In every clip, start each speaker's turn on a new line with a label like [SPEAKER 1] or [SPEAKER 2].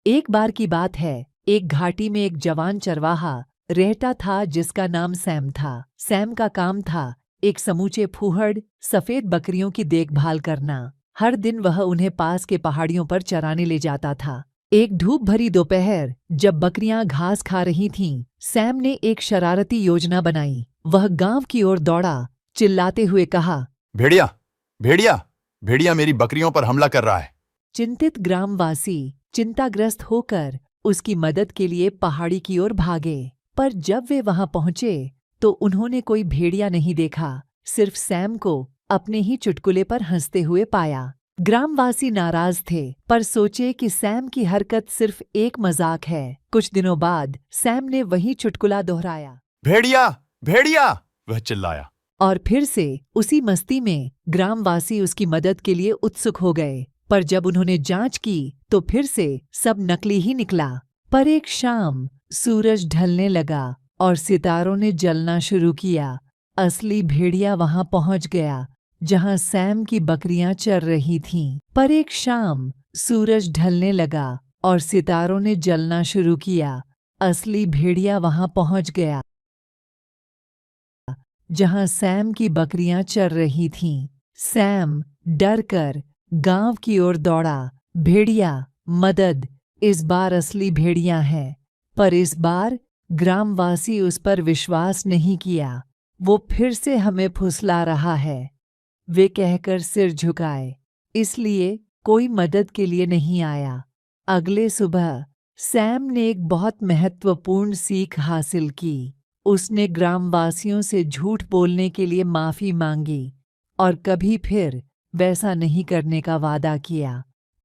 [SPEAKER 1] एक बार की बात है, एक घाटी में एक जवान चरवाहा रहता था जिसका नाम सैम था। सैम का काम था एक समूचे फूहड़ सफेद बकरियों की देखभाल करना। हर दिन वह उन्हें पास के पहाड़ियों पर चराने ले जाता था। एक धूप भरी दोपहर जब बकरियां घास खा रही थीं, सैम ने एक शरारती योजना बनाई। वह गांव की ओर दौड़ा, चिल्लाते हुए कहा,
[SPEAKER 2] भेड़िया, भेड़िया, भेड़िया मेरी बकरियों पर हमला कर रहा है।
[SPEAKER 1] चिंतित ग्रामवासी चिंताग्रस्त होकर उसकी मदद के लिए पहाड़ी की ओर भागे। पर जब वे वहां पहुंचे तो उन्होंने कोई भेड़िया नहीं देखा, सिर्फ सैम को अपने ही चुटकुले पर हंसते हुए पाया। ग्रामवासी नाराज थे पर सोचे कि सैम की हरकत सिर्फ एक मजाक है। कुछ दिनों बाद सैम ने वही चुटकुला दोहराया।
[SPEAKER 2] भेड़िया, भेड़िया, वह चिल्लाया।
[SPEAKER 1] और फिर से उसी मस्ती में ग्रामवासी उसकी मदद के लिए उत्सुक हो गए। पर जब उन्होंने जांच की तो फिर से सब नकली ही निकला। पर एक शाम सूरज ढलने लगा और सितारों ने जलना शुरू किया। असली भेड़िया वहां पहुंच गया जहां सैम की बकरियां चर रही थीं। पर एक शाम सूरज ढलने लगा और सितारों ने जलना शुरू किया। असली भेड़िया वहां पहुंच गया जहां सैम की बकरियां चर रही थीं। सैम डरकर गांव की ओर दौड़ा। भेड़िया, मदद! इस बार असली भेड़िया है। पर इस बार ग्रामवासी उस पर विश्वास नहीं किया। वो फिर से हमें फुसला रहा है, वे कहकर सिर झुकाए। इसलिए कोई मदद के लिए नहीं आया। अगले सुबह सैम ने एक बहुत महत्वपूर्ण सीख हासिल की। उसने ग्रामवासियों से झूठ बोलने के लिए माफी मांगी और कभी फिर वैसा नहीं करने का वादा किया।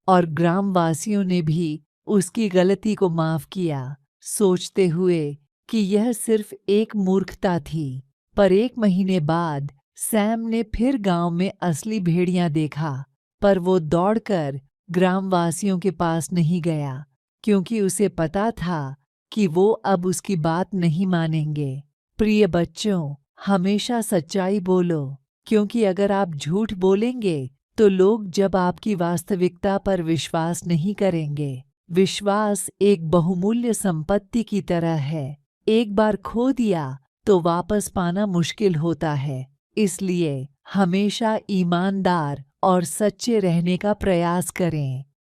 [SPEAKER 1] और ग्रामवासियों ने भी उसकी गलती को माफ किया, सोचते हुए कि यह सिर्फ एक मूर्खता थी। पर एक महीने बाद सैम ने फिर गांव में असली भेड़िया देखा, पर वो दौड़कर ग्रामवासियों के पास नहीं गया, क्योंकि उसे पता था कि वो अब उसकी बात नहीं मानेंगे। प्रिय बच्चों, हमेशा सच्चाई बोलो, क्योंकि अगर आप झूठ बोलेंगे तो लोग जब आपकी वास्तविकता पर विश्वास नहीं करेंगे। विश्वास एक बहुमूल्य संपत्ति की तरह है। एक बार खो दिया तो वापस पाना मुश्किल होता है। इसलिए हमेशा ईमानदार और सच्चे रहने का प्रयास करें।